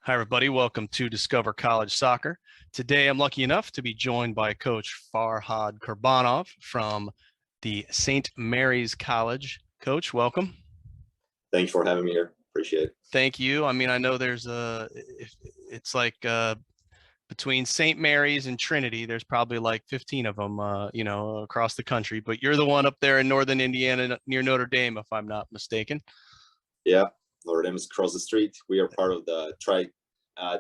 Hi, everybody. Welcome to Discover College Soccer. Today, I'm lucky enough to be joined by Coach Farkhod Kurbonov from the St. Mary's College. Coach, welcome. Thanks for having me here. Appreciate it. Thank you. I mean, I know it's like between St. Mary's and Trinity, there's probably like 15 of them, across the country. But you're the one up there in northern Indiana near Notre Dame, if I'm not mistaken. Yeah, Notre Dame is across the street. We are part of the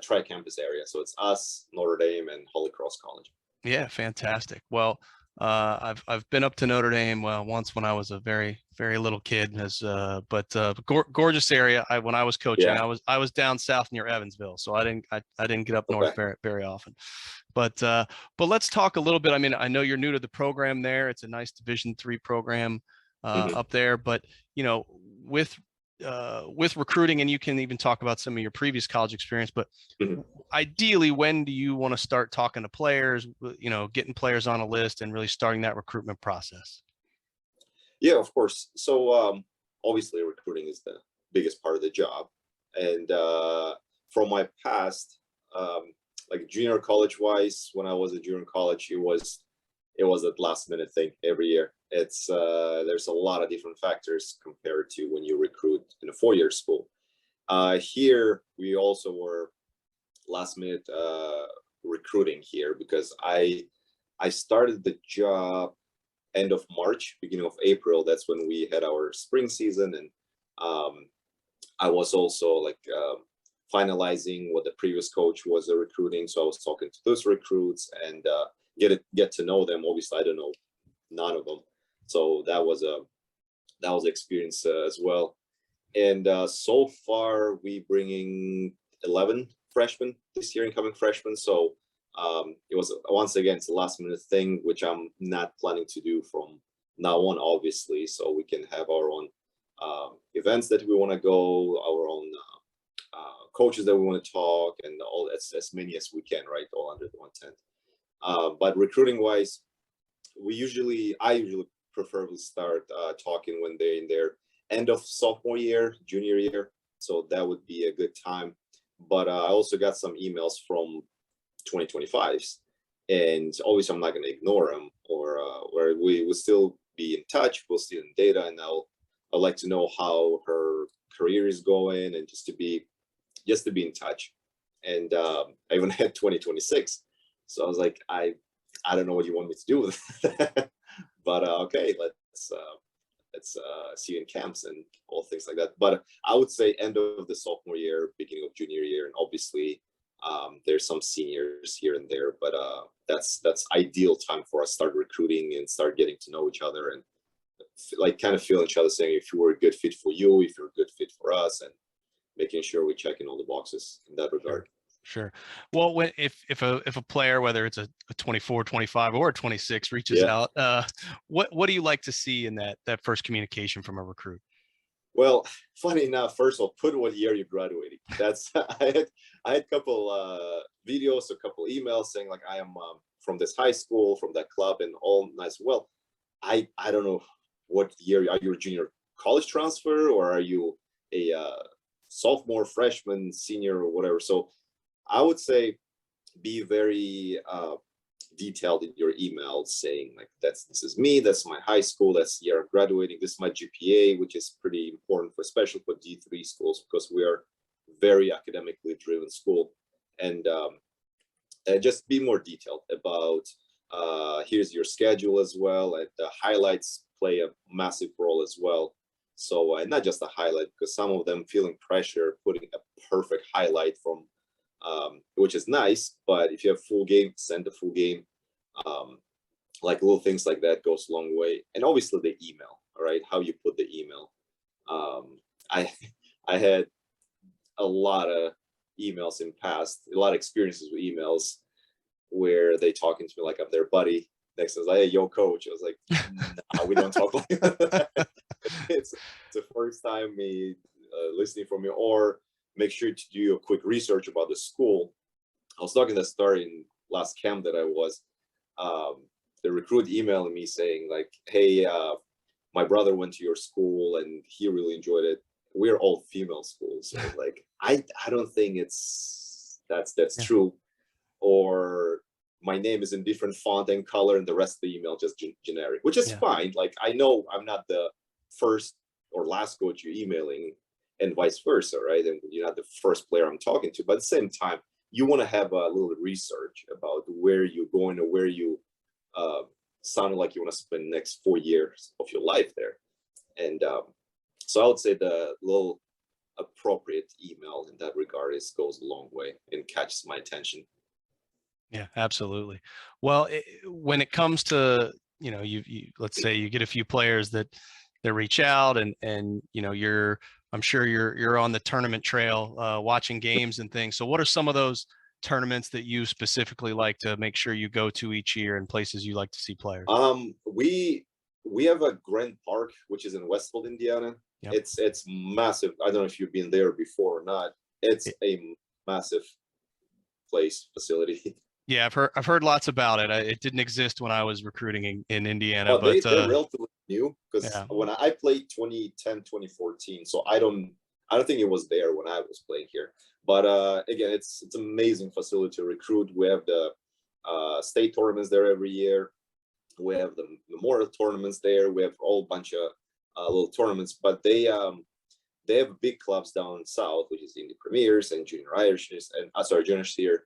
tri-campus area. So it's us, Notre Dame, and Holy Cross College. Yeah, fantastic. Well, I've been up to Notre Dame once when I was a very little kid, gorgeous area. When I was coaching, Yeah. I was down south near Evansville, so I didn't get up north very often. But let's talk a little bit. I mean, I know you're new to the program there. It's a nice Division III program up there, but with recruiting, and you can even talk about some of your previous college experience, but ideally, when do you want to start talking to players, getting players on a list and really starting that recruitment process? Yeah, of course. So obviously recruiting is the biggest part of the job. And from my past, like junior college wise, when I was a junior college, it was a last minute thing every year. It's there's a lot of different factors compared to when you recruit in a 4-year school. Here we also were last minute recruiting here because I started the job end of March, beginning of April. That's when we had our spring season, and I was also like finalizing what the previous coach was recruiting. So I was talking to those recruits and get to know them. Obviously, I don't know none of them, so that was an experience as well. And so far, we bringing 11 freshmen this year, incoming freshmen. So it was once again it's a last minute thing, which I'm not planning to do from now on, obviously. So we can have our own events that we want to go, our own coaches that we want to talk, and all as many as we can, right? All under the one tent. But recruiting wise, I usually preferably start talking when they're in their end of sophomore year, junior year. So that would be a good time. But I also got some emails from 2025s, and obviously I'm not going to ignore them, or we will still be in touch. We'll still in data, and I'd like to know how her career is going, and just to be in touch. And I even had 2026, so I was like, I don't know what you want me to do with that. But okay, let's see you in camps and all things like that. But I would say end of the sophomore year, beginning of junior year, and obviously there's some seniors here and there, but that's ideal time for us to start recruiting and start getting to know each other, and like kind of feel each other, saying if you were a good fit for you, if you're a good fit for us, and making sure we check in all the boxes in that regard. Sure. Well, if a player, whether it's a 24, 25, or a 26, reaches out, what do you like to see in that first communication from a recruit? Well, funny enough, first of all, put what year you graduated. That's I had a couple videos, a couple emails saying like I am from this high school, from that club, and all nice. Well, I don't know what year. Are you a junior college transfer, or are you a sophomore, freshman, senior, or whatever? So I would say be very detailed in your email, saying like this is me, that's my high school, that's the year I'm graduating, this is my GPA, which is pretty important especially for D3 schools, because we are very academically driven school. And just be more detailed about here's your schedule as well, and the highlights play a massive role as well. So and not just a highlight, because some of them feeling pressure putting a perfect highlight from which is nice, but if you have full game, send a full game. Like little things like that goes a long way. And obviously the email, all right, how you put the email. I had a lot of emails in past, a lot of experiences with emails where they talking to me like I'm their buddy. Next is like, hey, yo, coach. I was like, no, we don't talk like that. It's the first time me listening from you, or make sure to do a quick research about the school. I was talking to the story in last camp that I was. The recruit emailing me saying like, hey, my brother went to your school and he really enjoyed it. We're all female schools. So like, I don't think it's that's Yeah. true. Or my name is in different font and color, and the rest of the email just generic, which is Yeah. fine. Like, I know I'm not the first or last coach you're emailing, and vice versa, right? And you're not the first player I'm talking to, but at the same time, you want to have a little research about where you're going, or where you sounded like you want to spend the next 4 years of your life there. And so I would say the little appropriate email in that regard goes a long way and catches my attention. Yeah, absolutely. Well, when it comes to, you let's say you get a few players that reach out, and I'm sure you're on the tournament trail, watching games and things. So what are some of those tournaments that you specifically like to make sure you go to each year, and places you like to see players? We have a Grand Park, which is in Westfield, Indiana. Yep. It's massive. I don't know if you've been there before or not. It's a massive facility. Yeah, I've heard lots about it. It didn't exist when I was recruiting in Indiana, Well, but they're relatively new, because yeah. when I played 2010, 2014, so I don't think it was there when I was playing here. But again, it's amazing facility to recruit. We have the state tournaments there every year. We have the memorial tournaments there. We have a whole bunch of little tournaments, but they have big clubs down south, which is Indy Premiers and Junior Irishes, and Juniors here.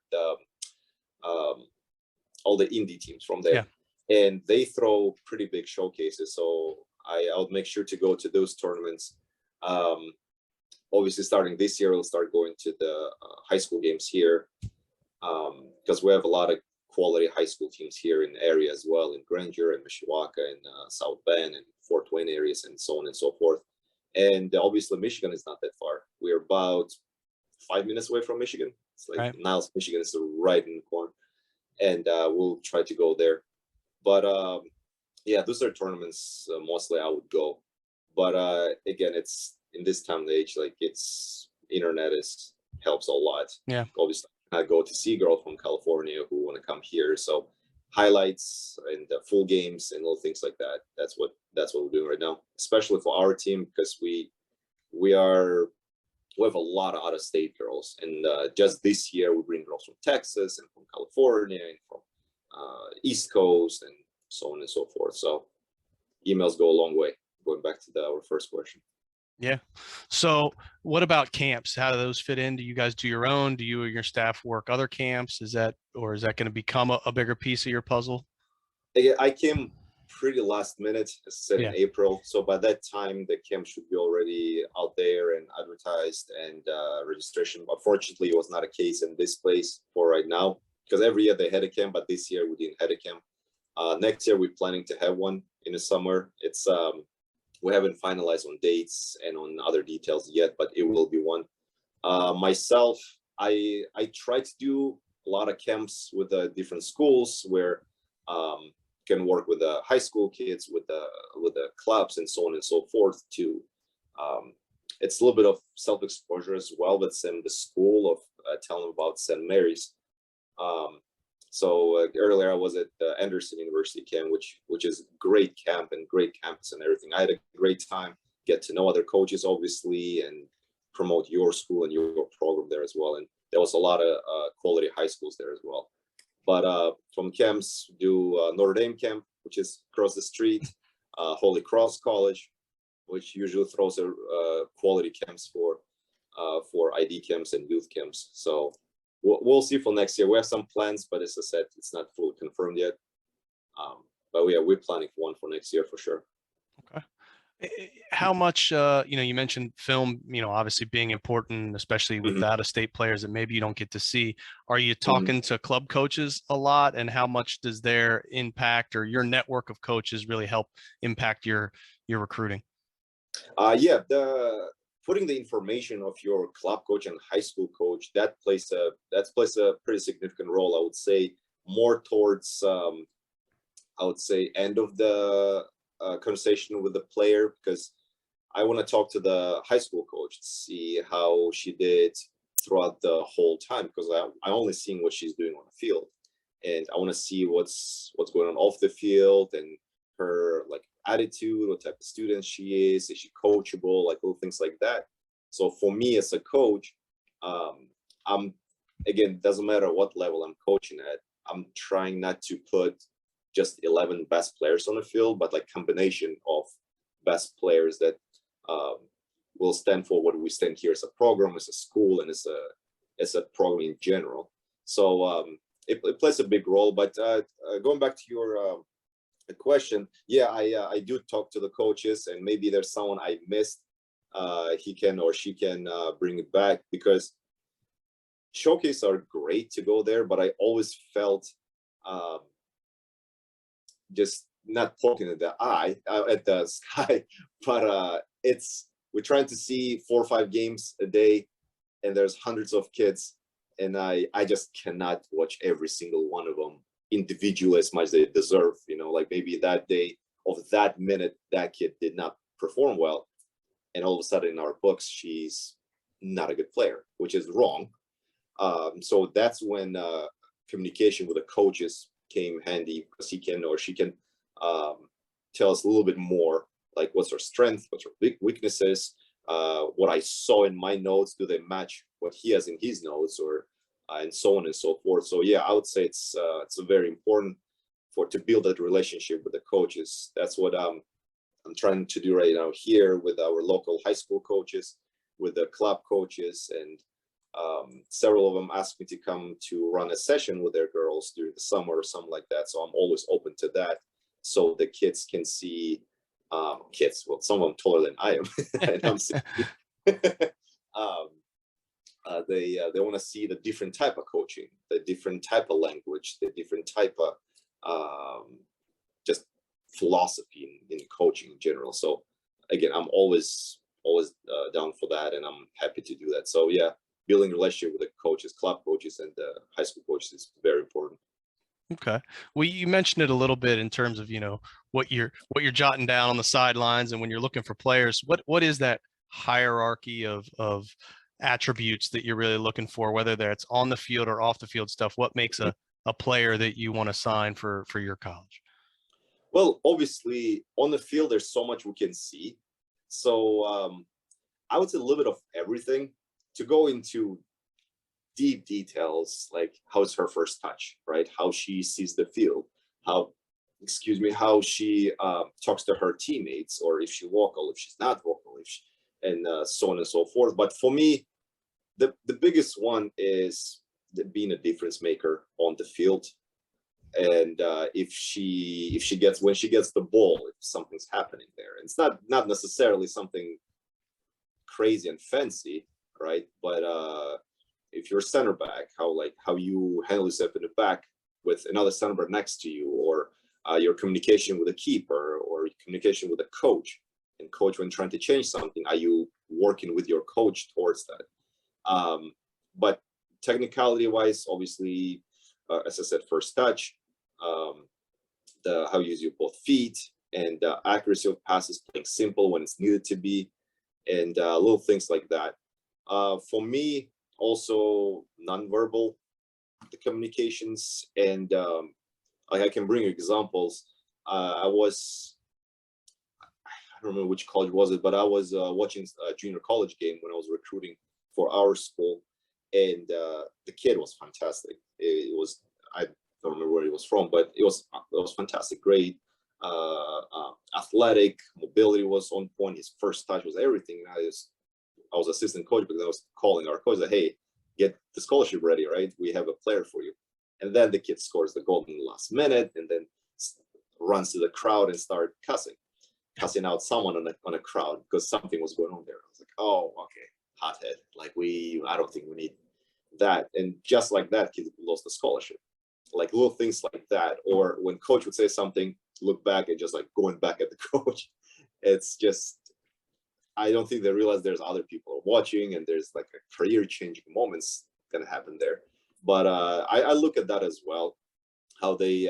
All the indie teams from there, and they throw pretty big showcases. So I'll make sure to go to those tournaments. Obviously, starting this year, we'll start going to the high school games here, because we have a lot of quality high school teams here in the area as well, in Granger and Mishawaka and South Bend and Fort Wayne areas, and so on and so forth. And obviously, Michigan is not that far. We're about 5 minutes away from Michigan. It's like Niles, Michigan is right in the corner. And we'll try to go there. But yeah, those are tournaments mostly I would go. But again, it's in this time and age, like, internet helps a lot. Yeah. Obviously, I go to see girls from California who want to come here. So highlights and full games and little things like that. That's what we're doing right now, especially for our team, because we have a lot of out-of-state girls, and just this year we bring girls from Texas and from California and from East Coast and so on and so forth. So emails go a long way. Going back to our first question. Yeah. So what about camps? How do those fit in? Do you guys do your own? Do you or your staff work other camps? Is that going to become a bigger piece of your puzzle? I came pretty last minute, as I said, in April. So by that time, the camp should be already out there and advertised and registration. Unfortunately, it was not a case in this place for right now, because every year they had a camp, but this year we didn't have a camp. Next year, we're planning to have one in the summer. It's we haven't finalized on dates and on other details yet, but it will be one. Myself, I try to do a lot of camps with different schools where can work with the high school kids, with the clubs, and so on and so forth. To it's a little bit of self-exposure as well, but in the school of telling them about St. Mary's. So earlier I was at Anderson University camp, which is great camp and great campus and everything. I had a great time, get to know other coaches, obviously, and promote your school and your program there as well. And there was a lot of quality high schools there as well. But from camps, do Notre Dame camp, which is across the street, Holy Cross College, which usually throws quality camps for ID camps and youth camps. So we'll see for next year. We have some plans, but as I said, it's not fully confirmed yet. But we're planning for one for next year for sure. Okay. How much, you mentioned film, obviously being important, especially with out-of-state players that maybe you don't get to see. Are you talking to club coaches a lot, and how much does their impact or your network of coaches really help impact your recruiting? Yeah, putting the information of your club coach and high school coach, that plays a pretty significant role. I would say more towards end of the conversation with the player, because I want to talk to the high school coach to see how she did throughout the whole time, because I only seen what she's doing on the field, and I want to see what's going on off the field, and her attitude, what type of student she is she coachable, little things like that. So for me as a coach, I'm again, doesn't matter what level I'm coaching at, I'm trying not to put just 11 best players on the field, but like combination of best players that will stand for what we stand here as a program, as a school, and as a program in general. So it plays a big role. But going back to your question, yeah, I do talk to the coaches, and maybe there's someone I missed. He can or she can bring it back, because showcases are great to go there, but I always felt just not poking at the eye at the sky, but we're trying to see 4 or 5 games a day, and there's hundreds of kids, and I just cannot watch every single one of them individually as much as they deserve. Like maybe that day of that minute, that kid did not perform well, and all of a sudden in our books, she's not a good player, which is wrong. So that's when communication with the coaches came handy, because he can or she can tell us a little bit more, like what's our strength, what's our weaknesses, what I saw in my notes, do they match what he has in his notes, or and so on and so forth. So yeah, I would say it's very important to build that relationship with the coaches. That's what I'm trying to do right now here with our local high school coaches, with the club coaches, and several of them asked me to come to run a session with their girls during the summer or something like that. So I'm always open to that, so the kids can see kids. Well, some of them taller than I am, and I'm they want to see the different type of coaching, the different type of language, the different type of just philosophy in coaching in general. So again, I'm always down for that, and I'm happy to do that. So yeah, building relationship with the coaches, club coaches, and the high school coaches is very important. Okay. Well, you mentioned it a little bit in terms of, what you're jotting down on the sidelines, and when you're looking for players, what is that hierarchy of attributes that you're really looking for, whether that's on the field or off the field stuff? What makes a player that you want to sign for your college? Well, obviously on the field, there's so much we can see. So I would say a little bit of everything. To go into deep details, like how's her first touch, right? How she sees the field, how she talks to her teammates, or if she's vocal, if she's not vocal, and so on and so forth. But for me, the biggest one is being a difference maker on the field. And if she gets when she gets the ball, if something's happening there, and it's not necessarily something crazy and fancy, right? But if you're a center back, how you handle yourself in the back with another center back next to you, or your communication with a keeper, or communication with a coach, and coach when trying to change something, are you working with your coach towards that? But technicality wise, obviously, as I said, first touch, how you use your both feet, and accuracy of passes, playing simple when it's needed to be, and little things like that. For me, also nonverbal the communications, and I can bring examples. I don't remember which college was it, but I was watching a junior college game when I was recruiting for our school, and the kid was fantastic. I don't remember where he was from, but it was fantastic. Great, athletic, mobility was on point. His first touch was everything. I was assistant coach, because I was calling our coach that, hey, get the scholarship ready, right? We have a player for you. And then the kid scores the goal in the last minute, and then runs to the crowd and start cussing out someone on a crowd because something was going on there. I was like, oh, okay, hothead. Like I don't think we need that. And just like that, kid lost the scholarship. Like little things like that. Or when coach would say something, look back and just like going back at the coach. It's just, I don't think they realize there's other people watching, and there's like a career changing moments gonna happen there. But I look at that as well, how they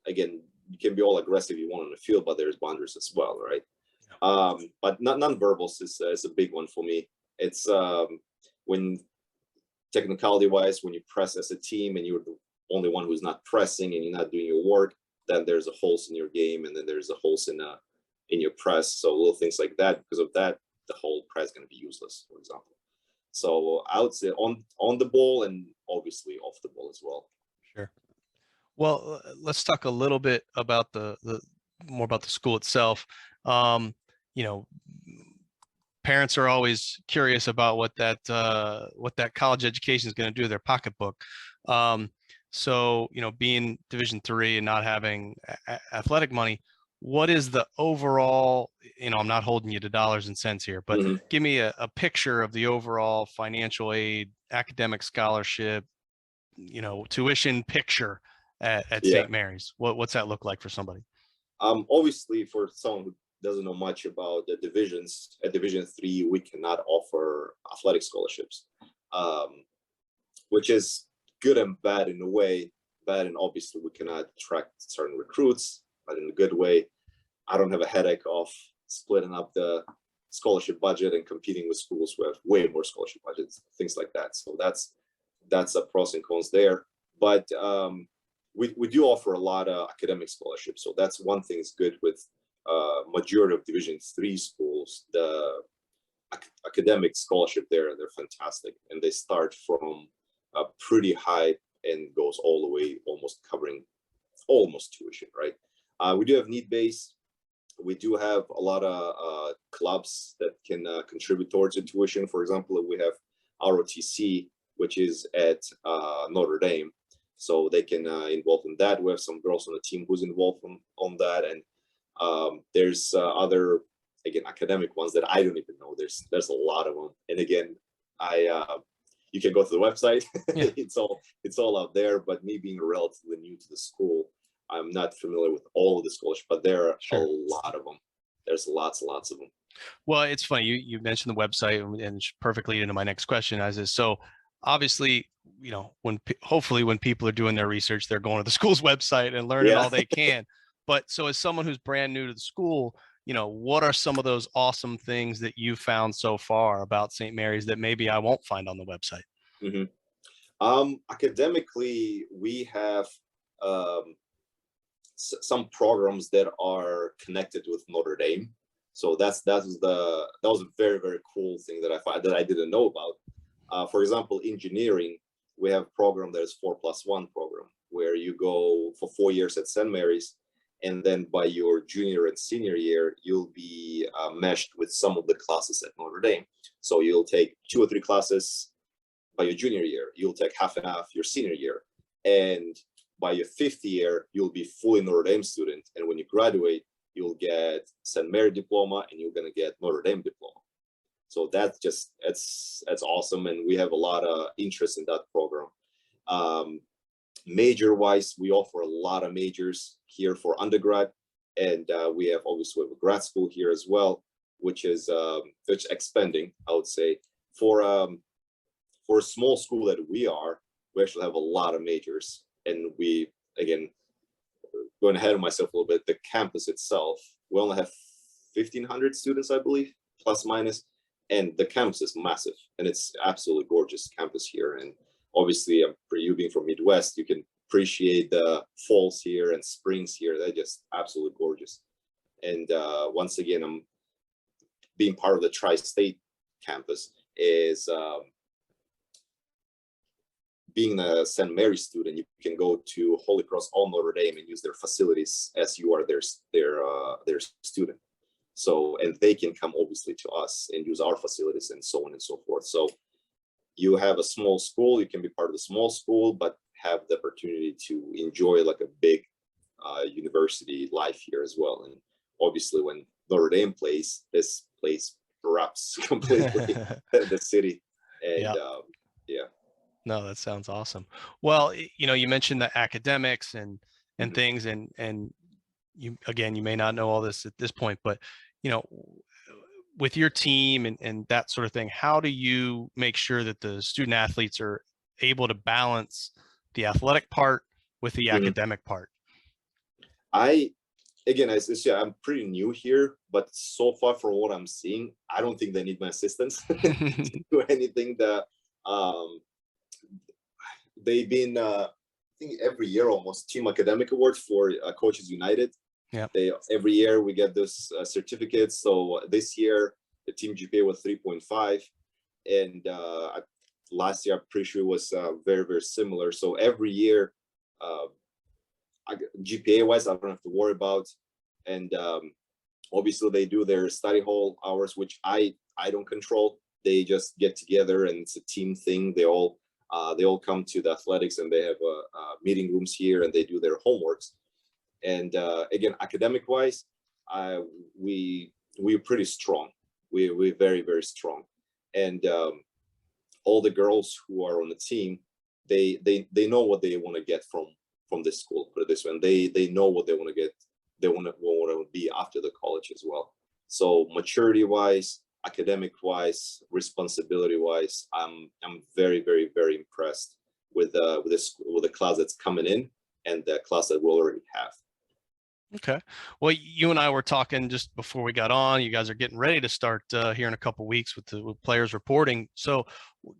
again, you can be all aggressive you want on the field, but there's boundaries as well, right? But non-verbals is a big one for me. It's when technicality wise, when you press as a team and you're the only one who's not pressing and you're not doing your work, then there's a holes in your game, and then there's a holes in your press. So little things like that, because of that, the whole press is going to be useless, for example. So I would say on the ball and obviously off the ball as well. Sure. Well, let's talk a little bit about the more about the school itself. You know, parents are always curious about what that college education is going to do to their pocketbook. So, you know, being Division III and not having athletic money, what is the overall, you know, I'm not holding you to dollars and cents here, but give me a picture of the overall financial aid, academic scholarship, you know, tuition picture at Yeah. St. Mary's. What's that look like for somebody? Obviously, for someone who doesn't know much about the divisions, at Division III, we cannot offer athletic scholarships, which is good and bad in a way. Bad, and obviously we cannot attract certain recruits, but in a good way, I don't have a headache of splitting up the scholarship budget and competing with schools who have way more scholarship budgets, things like that. So that's a pros and cons there. But we do offer a lot of academic scholarships. So that's one thing is good with majority of Division III schools. The academic scholarship there, they're fantastic. And they start from a pretty high and goes all the way, almost covering almost tuition, right? We do have need-based. We do have a lot of clubs that can contribute towards the tuition. For example, we have ROTC, which is at Notre Dame. So they can involve in that. We have some girls on the team who's involved on that. And there's other, again, academic ones that I don't even know. There's a lot of them. And again, you can go to the website. Yeah. It's all out there. But me being relatively new to the school, I'm not familiar with all of the scholarships, but there are a lot of them. There's lots and lots of them. Well, it's funny. You mentioned the website, and it's perfectly into my next question, as is, so obviously, you know, hopefully when people are doing their research, they're going to the school's website and learning all they can. But so as someone who's brand new to the school, you know, what are some of those awesome things that you've found so far about St. Mary's that maybe I won't find on the website? Academically, we have some programs that are connected with Notre Dame. So that was a very, very cool thing that I didn't know about. For example, engineering, we have a program that is 4+1 program, where you go for 4 years at St. Mary's, and then by your junior and senior year, you'll be meshed with some of the classes at Notre Dame. So you'll take 2 or 3 classes by your junior year, you'll take half and half your senior year, and by your 5th year, you'll be fully Notre Dame student. And when you graduate, you'll get St. Mary diploma, and you're gonna get Notre Dame diploma. So that's awesome, and we have a lot of interest in that program. Major-wise, we offer a lot of majors here for undergrad, and we have obviously a grad school here as well, which is expanding, I would say. For a small school that we actually have a lot of majors, and we, again, going ahead of myself a little bit, the campus itself, we only have 1,500 students, I believe, plus minus. And the campus is massive, and it's absolutely gorgeous campus here. And obviously, for you being from Midwest, you can appreciate the falls here and springs here. They're just absolutely gorgeous. And once again, I'm being part of the Tri-State campus is being a St. Mary's student. You can go to Holy Cross or Notre Dame and use their facilities as you are their student. So, and they can come obviously to us and use our facilities and so on and so forth. So you have a small school, you can be part of the small school, but have the opportunity to enjoy like a big university life here as well. And obviously when Notre Dame plays, this place erupts completely the city. And yeah. No, that sounds awesome. Well, you know, you mentioned the academics and things, and you may not know all this at this point, but you know, with your team and that sort of thing, how do you make sure that the student athletes are able to balance the athletic part with the academic part? Again, I'm pretty new here, but so far from what I'm seeing, I don't think they need my assistance to do anything. They've been, I think every year almost, Team Academic Awards for Coaches United. Yeah. Every year we get those certificates. So this year the team GPA was 3.5, and last year, I'm pretty sure it was very, very similar. So every year, uh, GPA wise, I don't have to worry about. And obviously, they do their study hall hours, which I don't control. They just get together, and it's a team thing. They all come to the athletics, and they have meeting rooms here, and they do their homeworks. And again, academic wise, we're pretty strong. We're very, very strong. And all the girls who are on the team, they know what they want to get from this school. Put it this way, and they know what they want to get. They want to be after the college as well. So maturity wise, academic wise, responsibility wise, I'm very, very, very impressed with the class that's coming in and the class that we already have. Okay. Well, you and I were talking just before we got on. You guys are getting ready to start here in a couple of weeks with players reporting. So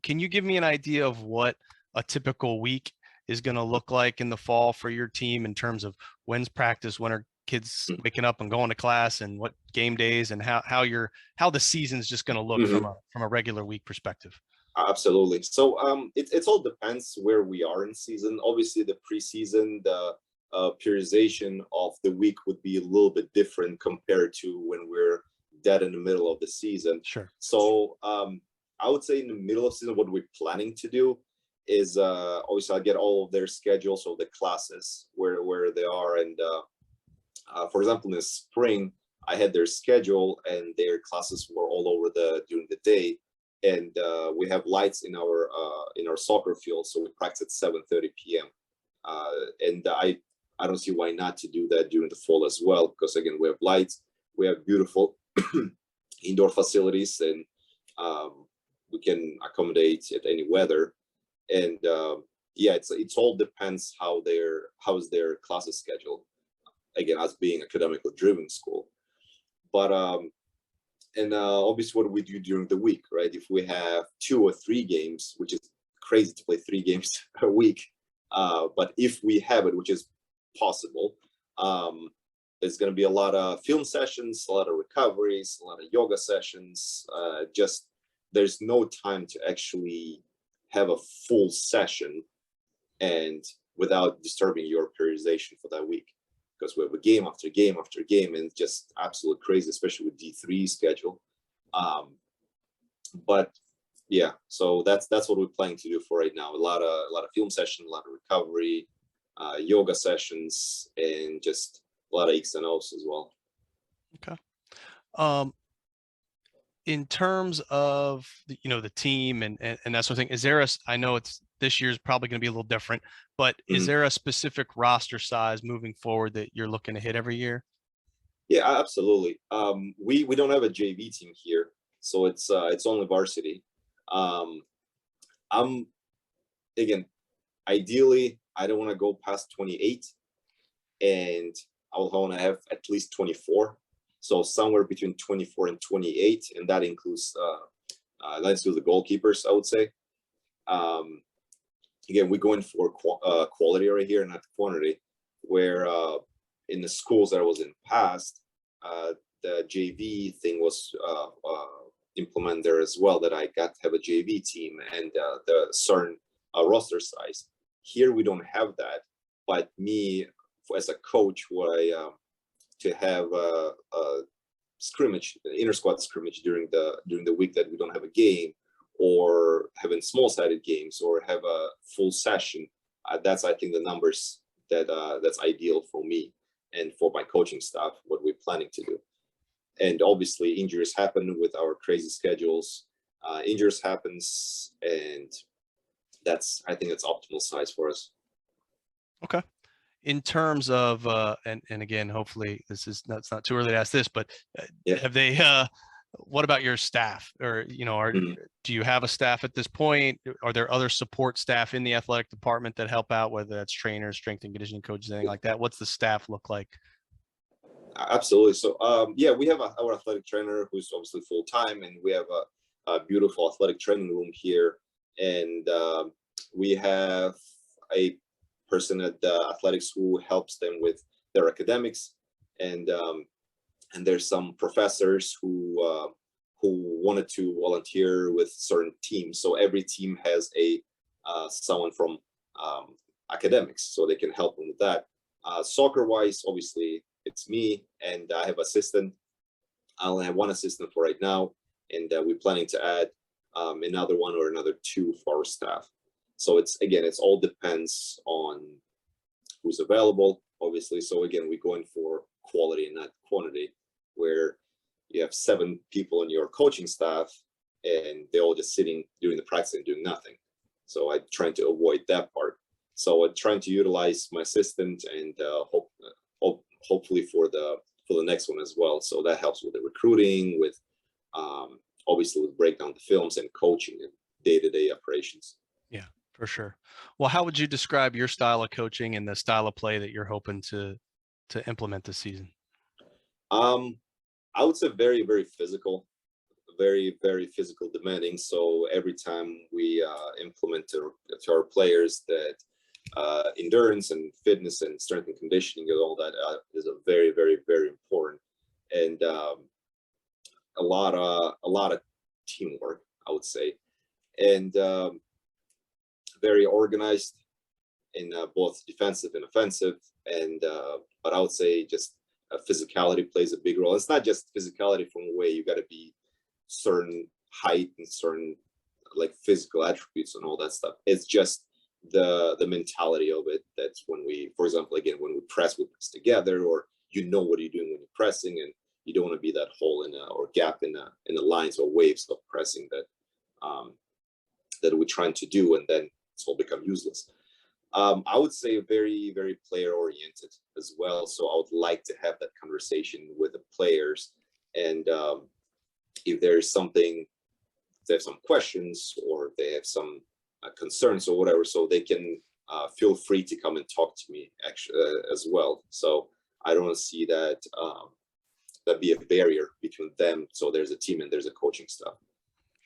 can you give me an idea of what a typical week is going to look like in the fall for your team in terms of when's practice, when are kids waking up and going to class, and what game days, and how the season's just going to look from a regular week perspective? Absolutely. So it all depends where we are in season. Obviously, the preseason, the periodization of the week would be a little bit different compared to when we're dead in the middle of the season. Sure. So I would say in the middle of season, what we're planning to do is obviously I'll get all of their schedules of the classes where they are. And for example, in the spring, I had their schedule, and their classes were all over during the day. And we have lights in our soccer field, so we practice at 7:30 p.m. And I don't see why not to do that during the fall as well, because again, we have lights, we have beautiful indoor facilities, and we can accommodate at any weather. And yeah, it's all depends how's their classes scheduled. Again, us being academically driven school, but and obviously what we do during the week, right? If we have 2 or 3 games, which is crazy to play 3 games a week, but if we have it, which is possible, there's going to be a lot of film sessions, a lot of recoveries, a lot of yoga sessions. Just there's no time to actually have a full session and without disturbing your periodization for that week, because we have a game after game after game, and it's just absolutely crazy, especially with D3 schedule. But yeah, so that's what we're planning to do for right now. A lot of film session, a lot of recovery, yoga sessions, and just a lot of X and O's as well. Okay. In terms of the team and that sort of thing, is there I know this year's probably going to be a little different, but is there a specific roster size moving forward that you're looking to hit every year? Yeah, absolutely. We don't have a JV team here, so it's only varsity. I'm again, ideally, I don't want to go past 28, and I want to have at least 24. So somewhere between 24 and 28, and that includes the goalkeepers, I would say. Again, we're going for quality right here, not quantity. Where in the schools that I was in past, the JV thing was implemented there as well. That I got to have a JV team and the certain roster size. Here we don't have that, but me as a coach, to have a scrimmage, inter squad scrimmage during the week that we don't have a game, or having small-sided games, or have a full session. That's, I think, the numbers that's ideal for me and for my coaching staff, what we're planning to do. And obviously, injuries happen with our crazy schedules. Injuries happens, and I think that's optimal size for us. Okay. In terms of and again, hopefully it's not too early to ask this, but have they what about your staff, or do you have a staff at this point? Are there other support staff in the athletic department that help out, whether that's trainers, strength and conditioning coaches, anything like that? What's the staff look like? Absolutely. So yeah, we have our athletic trainer who's obviously full-time, and we have a beautiful athletic training room here, and we have a person at the athletics who helps them with their academics, and there's some professors who who wanted to volunteer with certain teams. So every team has a someone from academics, so they can help them with that. Soccer wise, obviously it's me, and I have assistant. I only have one assistant for right now, and we're planning to add another one or another two for our staff. So it's all depends on who's available, obviously. So again, we're going for quality and not quantity, where you have 7 people on your coaching staff and they're all just sitting during the practice and doing nothing. So I'm trying to avoid that part. So I'm trying to utilize my assistant, and hopefully for the next one as well. So that helps with the recruiting, with obviously with break down the films and coaching and day-to-day operations. Yeah, for sure. Well, how would you describe your style of coaching and the style of play that you're hoping to implement this season? I would say very, very physical, very, very physical demanding. So every time we implement to our players that endurance and fitness and strength and conditioning and all that is a very, very, very important, and a lot of teamwork, I would say, and very organized in both defensive and offensive. And but I would say just physicality plays a big role. It's not just physicality from the way you got to be certain height and certain like physical attributes and all that stuff. It's just the mentality of it. That's when we, for example, again, when we press together, or you know what you're doing when you're pressing, and you don't want to be that hole in or gap in the lines or waves of pressing that that we're trying to do, and then it's all become useless. I would say very, very player oriented as well. So I would like to have that conversation with the players, and if there's something, if they have some questions or if they have some concerns or whatever, so they can feel free to come and talk to me actually as well. So I don't see that that be a barrier between them. So there's a team and there's a coaching staff.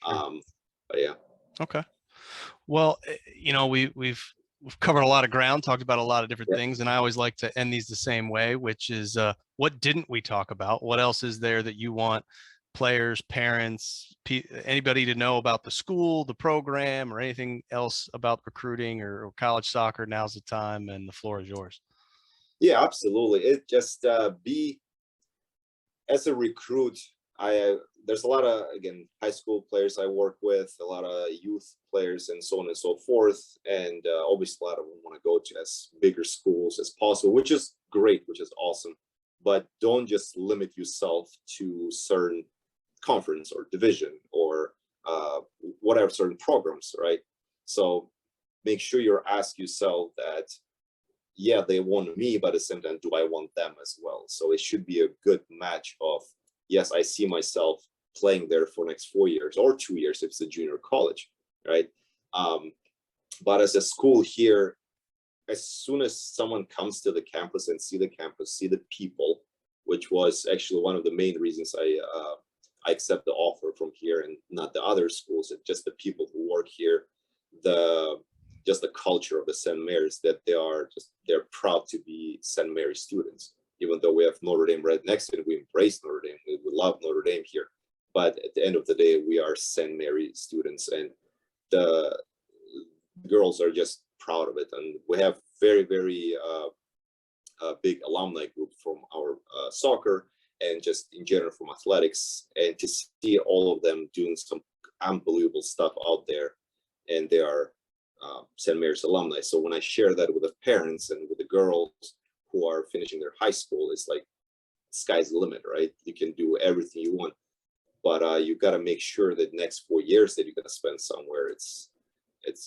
But yeah. Okay. Well, you know, we've covered a lot of ground, talked about a lot of different things, and I always like to end these the same way, which is what didn't we talk about? What else is there that you want players, parents, anybody to know about the school, the program, or anything else about recruiting or college soccer? Now's the time, and the floor is yours. Yeah, absolutely. It just be as a recruit. There's a lot of, again, high school players I work with, a lot of youth players, and so on and so forth. And obviously, a lot of them want to go to as bigger schools as possible, which is great, which is awesome. But don't just limit yourself to certain conference or division or whatever certain programs, right? So make sure you're asking yourself that, yeah, they want me, but at the same time, do I want them as well? So it should be a good match of, yes, I see myself playing there for next 4 years or 2 years if it's a junior college, right? But as a school here, as soon as someone comes to the campus and see the campus, see the people, which was actually one of the main reasons I accept the offer from here and not the other schools, it's just the people who work here, just the culture of the St. Mary's, that they're proud to be St. Mary students. Even though we have Notre Dame right next to it, we embrace Notre Dame. We love Notre Dame here. But at the end of the day, we are St. Mary students, and the girls are just proud of it. And we have very, very big alumni group from our soccer and just in general from athletics. And to see all of them doing some unbelievable stuff out there, and they are St. Mary's alumni. So when I share that with the parents and with the girls who are finishing their high school, it's like sky's the limit, right? You can do everything you want, but you got to make sure that next 4 years that you're going to spend somewhere, it's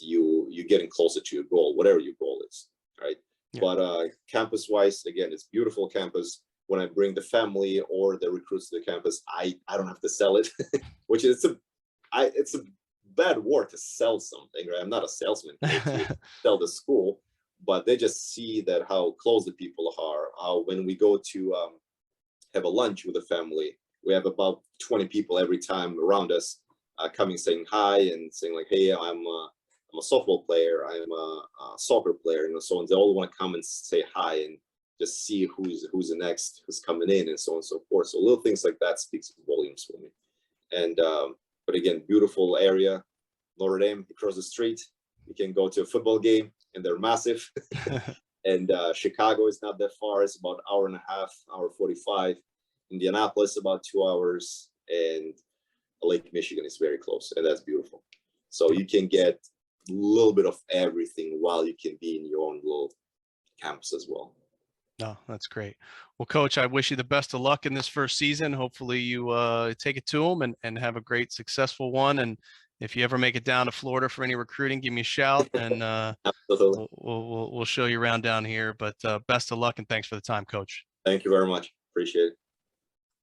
you getting closer to your goal, whatever your goal is, right? Yeah. But campus wise, again, it's beautiful campus. When I bring the family or the recruits to the campus, I don't have to sell it, which is it's a bad word to sell something, right? I'm not a salesman to sell the school, but they just see that how close the people are. How when we go to have a lunch with the family, we have about 20 people every time around us coming saying hi and saying like, hey, I'm a softball player, I'm a soccer player, and so on. They all want to come and say hi and just see who's the next who's coming in and so on and so forth. So little things like that speaks volumes for me. And but again, beautiful area. Notre Dame across the street. You can go to a football game, and they're massive. And Chicago is not that far. It's about an hour and a half, hour 45. Indianapolis about 2 hours, and Lake Michigan is very close, and that's beautiful. So you can get a little bit of everything while you can be in your own little campus as well. No, that's great. Well, Coach, I wish you the best of luck in this first season. Hopefully you take it to them and have a great, successful one. And if you ever make it down to Florida for any recruiting, give me a shout, and we'll show you around down here. But best of luck, and thanks for the time, Coach. Thank you very much. Appreciate it.